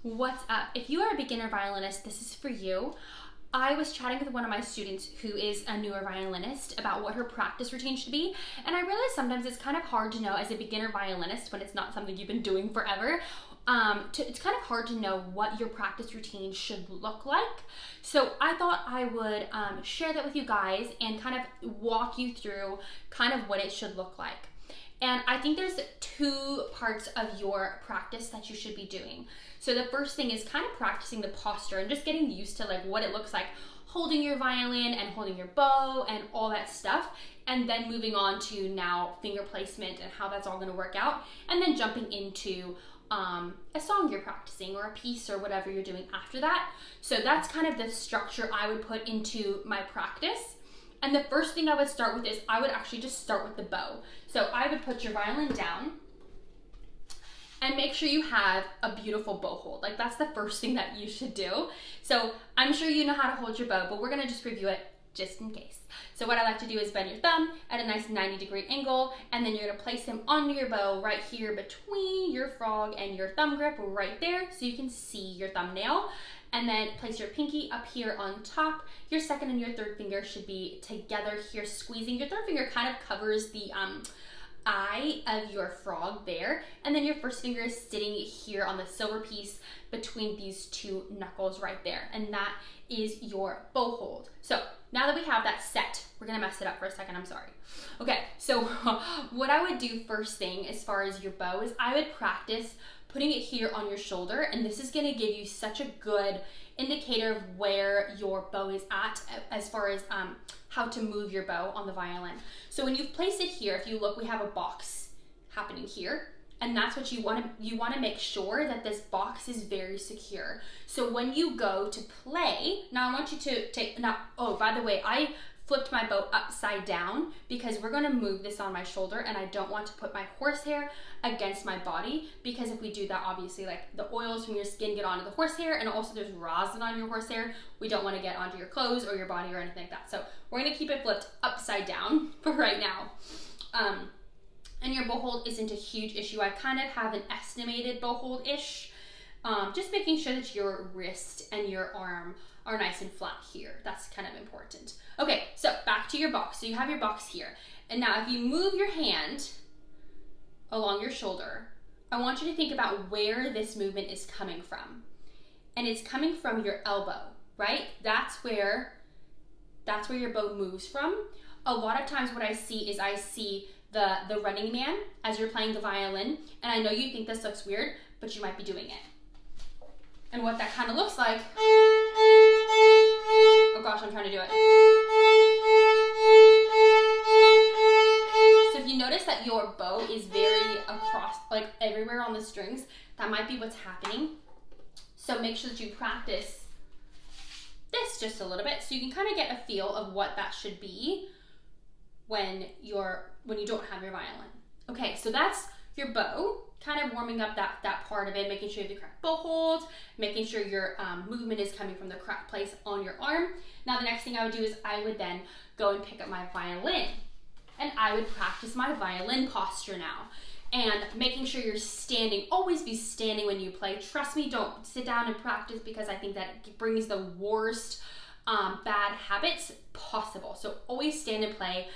What's up? If you are a beginner violinist, this is for you. I was chatting with one of my students who is a newer violinist about what her practice routine should be, and I realized sometimes it's kind of hard to know as a beginner violinist when it's not something you've been doing forever. It's kind of hard to know what your practice routine should look like. So I thought I would share that with you guys and kind of walk you through kind of what it should look like. And I think there's two parts of your practice that you should be doing. So the first thing is kind of practicing the posture and just getting used to like what it looks like holding your violin and holding your bow and all that stuff. And then moving on to now finger placement and how that's all gonna work out. And then jumping into a song you're practicing or a piece or whatever you're doing after that. So that's kind of the structure I would put into my practice. And the first thing I would start with is I would actually just start with the bow. So I would put your violin down and make sure you have a beautiful bow hold. Like that's the first thing that you should do. So I'm sure you know how to hold your bow, but we're gonna just review it just in case. So what I like to do is bend your thumb at a nice 90-degree angle, and then you're gonna place them onto your bow right here between your frog and your thumb grip right there so you can see your thumbnail. And then place your pinky up here on top. Your second and your third finger should be together here, squeezing. Your third finger kind of covers the eye of your frog there. And then your first finger is sitting here on the silver piece between these two knuckles right there. And that is your bow hold. So now that we have that set, we're gonna mess it up for a second, I'm sorry. Okay, so what I would do first thing as far as your bow is I would practice putting it here on your shoulder, and this is gonna give you such a good indicator of where your bow is at as far as how to move your bow on the violin. So when you've placed it here, if you look, we have a box happening here, and that's what you wanna make sure that this box is very secure. So when you go to play, now I want you to take, oh, by the way, I flipped my bow upside down because we're gonna move this on my shoulder and I don't want to put my horsehair against my body, because if we do that, obviously like the oils from your skin get onto the horsehair, and also there's rosin on your horsehair. We don't want to get onto your clothes or your body or anything like that. So we're gonna keep it flipped upside down for right now. And your bow hold isn't a huge issue. I kind of have an estimated bow hold-ish. Just making sure that your wrist and your arm are nice and flat here. That's kind of important. Okay, so back to your box. So you have your box here. And now if you move your hand along your shoulder, I want you to think about where this movement is coming from. And it's coming from your elbow, right? That's where your bow moves from. A lot of times what I see is I see the running man as you're playing the violin. And I know you think this looks weird, but you might be doing it. And what that kind of looks like, oh gosh, I'm trying to do it. So if you notice that your bow is very across, like everywhere on the strings, that might be what's happening. So make sure that you practice this just a little bit so you can kind of get a feel of what that should be when you don't have your violin. Okay, so that's your bow, kind of warming up that part of it, making sure you have the correct bow hold, making sure your movement is coming from the correct place on your arm. Now the next thing I would do is I would then go and pick up my violin, and I would practice my violin posture now. And making sure you're standing, always be standing when you play. Trust me, don't sit down and practice, because I think that it brings the worst bad habits possible. So always stand and play.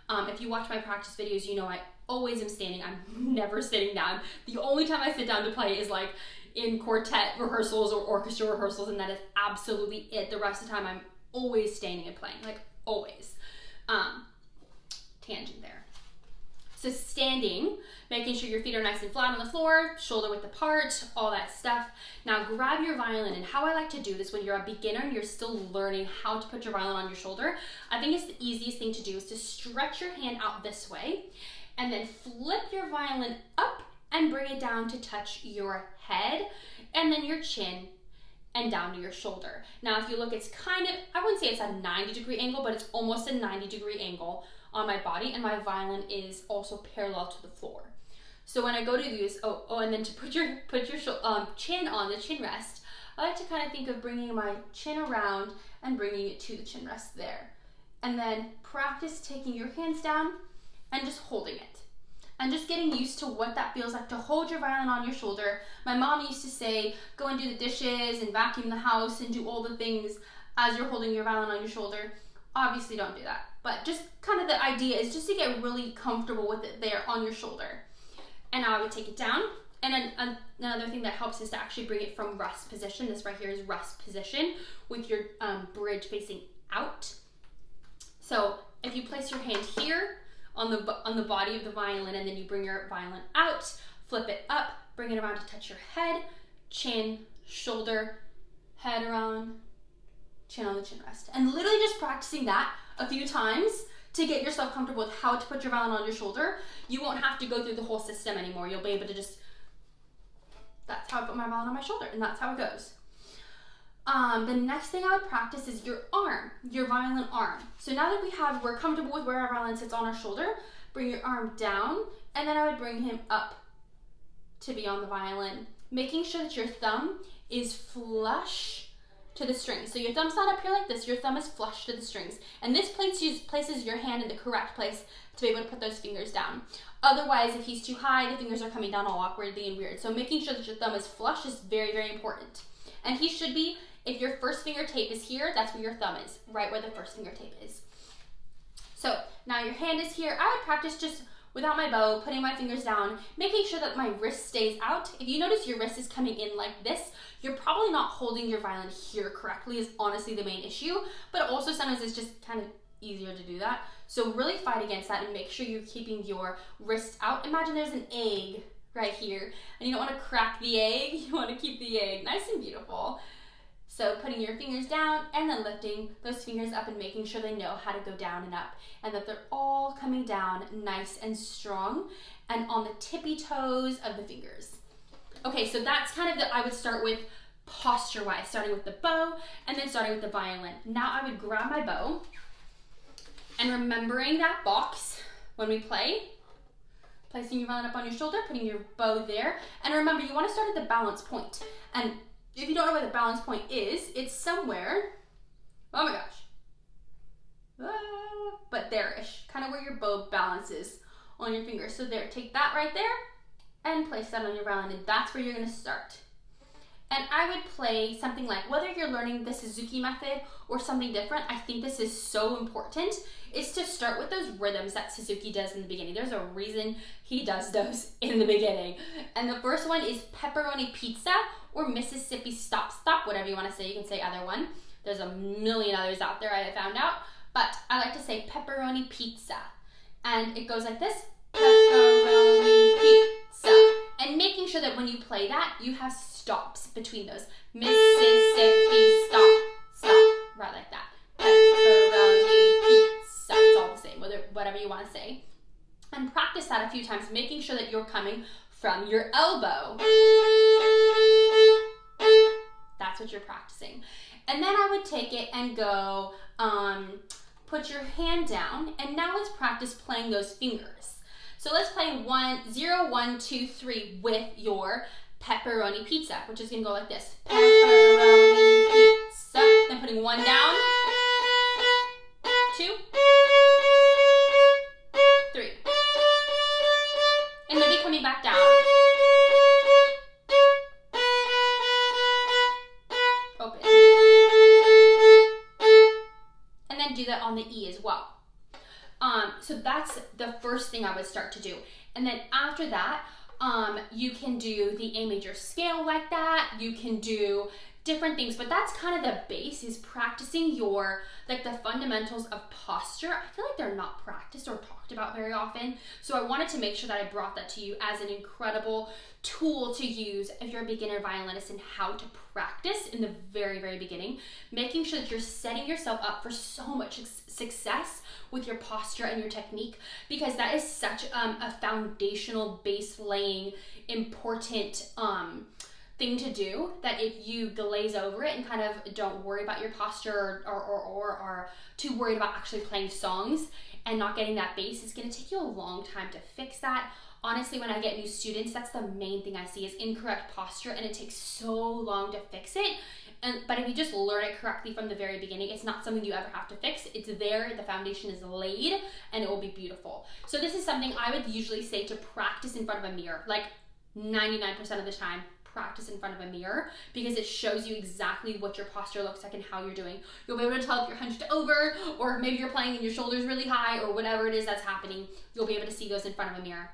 If you watch my practice videos, you know I always am standing. I'm never sitting down. The only time I sit down to play is like in quartet rehearsals or orchestra rehearsals, and that is absolutely it. The rest of the time I'm always standing and playing, like always. Tangent there. So standing, making sure your feet are nice and flat on the floor, shoulder width apart, all that stuff. Now grab your violin, and how I like to do this when you're a beginner and you're still learning how to put your violin on your shoulder, I think it's the easiest thing to do is to stretch your hand out this way and then flip your violin up and bring it down to touch your head and then your chin and down to your shoulder. Now if you look, it's kind of, I wouldn't say it's a 90-degree angle, but it's almost a 90-degree angle on my body, and my violin is also parallel to the floor. So when I go to use, and then to put your chin on the chin rest, I like to kind of think of bringing my chin around and bringing it to the chin rest there. And then practice taking your hands down and just holding it. and just getting used to what that feels like to hold your violin on your shoulder. My mom used to say, go and do the dishes and vacuum the house and do all the things as you're holding your violin on your shoulder. Obviously don't do that, but just kind of the idea is just to get really comfortable with it there on your shoulder. And now I would take it down. And another thing that helps is to actually bring it from rest position. This right here is rest position with your bridge facing out. So if you place your hand here on the body of the violin, and then you bring your violin out, flip it up, bring it around to touch your head, chin, shoulder, head around, chin on the chin rest. And literally just practicing that a few times to get yourself comfortable with how to put your violin on your shoulder. You won't have to go through the whole system anymore. You'll be able to just, that's how I put my violin on my shoulder, and that's how it goes. The next thing I would practice is your arm, your violin arm. So now that we're comfortable with where our violin sits on our shoulder, bring your arm down, and then I would bring him up to be on the violin, making sure that your thumb is flush to the strings. So your thumb's not up here like this, your thumb is flush to the strings. And this places your hand in the correct place to be able to put those fingers down. Otherwise, if he's too high, the fingers are coming down all awkwardly and weird. So making sure that your thumb is flush is very, very important. And he should be, if your first finger tape is here, that's where your thumb is, right where the first finger tape is. So now your hand is here. I would practice just without my bow, putting my fingers down, making sure that my wrist stays out. If you notice your wrist is coming in like this, you're probably not holding your violin here correctly is honestly the main issue, but also sometimes it's just kind of easier to do that. So really fight against that and make sure you're keeping your wrist out. Imagine there's an egg right here and you don't want to crack the egg, you want to keep the egg nice and beautiful. So putting your fingers down and then lifting those fingers up and making sure they know how to go down and up and that they're all coming down nice and strong and on the tippy toes of the fingers. Okay, so that's kind of I would start with posture-wise, starting with the bow and then starting with the violin. Now I would grab my bow and remembering that box when we play, placing your violin up on your shoulder, putting your bow there, and remember you want to start at the balance point. And if you don't know where the balance point is, it's somewhere, oh my gosh, but there-ish, kind of where your bow balances on your fingers. So there, take that right there and place that on your violin, and that's where you're going to start. And I would play something like, whether you're learning the Suzuki method or something different, I think this is so important, is to start with those rhythms that Suzuki does in the beginning. There's a reason he does those in the beginning. And the first one is pepperoni pizza or Mississippi stop stop, whatever you want to say. You can say either one. There's a million others out there I have found out, but I like to say pepperoni pizza. And it goes like this, pepperoni pizza. And making sure that when you play that, you have stops between those. Mississippi stop, stop, right like that. Pepperoni pizza, it's all the same, whatever you want to say. And practice that a few times, making sure that you're coming from your elbow. That's what you're practicing. And then I would take it and go, put your hand down, and now let's practice playing those fingers. So let's play 0, 1, 2, 3 with your pepperoni pizza, which is gonna go like this. Pepperoni pizza. Then putting 1 down, 2, 3. And maybe coming back down. Open. And then do that on the E as well. So that's the first thing I would start to do. And then after that, you can do the A major scale like that. You can do different things, but that's kind of the base, is practicing your, like, the fundamentals of posture. I feel like they're not practiced or talked about very often. So I wanted to make sure that I brought that to you as an incredible tool to use if you're a beginner violinist, and how to practice in the very, very beginning, making sure that you're setting yourself up for so much success with your posture and your technique, because that is such a foundational, base laying, important thing to do, that if you glaze over it and kind of don't worry about your posture or are too worried about actually playing songs and not getting that base, it's going to take you a long time to fix that. Honestly, when I get new students, that's the main thing I see is incorrect posture, and it takes so long to fix it. But if you just learn it correctly from the very beginning, it's not something you ever have to fix. It's there, the foundation is laid, and it will be beautiful. So this is something I would usually say to practice in front of a mirror. Like 99% of the time, practice in front of a mirror, because it shows you exactly what your posture looks like and how you're doing. You'll be able to tell if you're hunched over, or maybe you're playing and your shoulders really high, or whatever it is that's happening. You'll be able to see those in front of a mirror.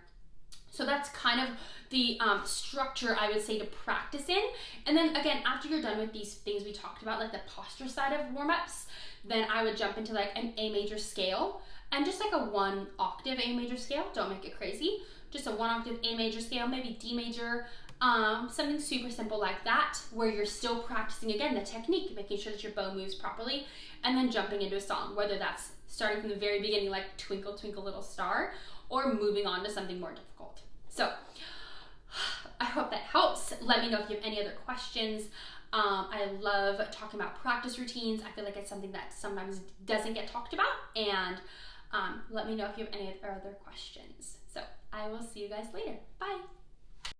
So that's kind of the structure I would say to practice in. And then again, after you're done with these things we talked about, like the posture side of warm-ups, then I would jump into like an A major scale, and just like a 1 octave A major scale. Don't make it crazy. Just a 1 octave A major scale, maybe D major, something super simple like that, where you're still practicing, again, the technique, making sure that your bow moves properly, and then jumping into a song, whether that's starting from the very beginning, like Twinkle, Twinkle, Little Star, or moving on to something more difficult. So I hope that helps. Let me know if you have any other questions. I love talking about practice routines. I feel like it's something that sometimes doesn't get talked about, and let me know if you have any other questions. So I will see you guys later. Bye.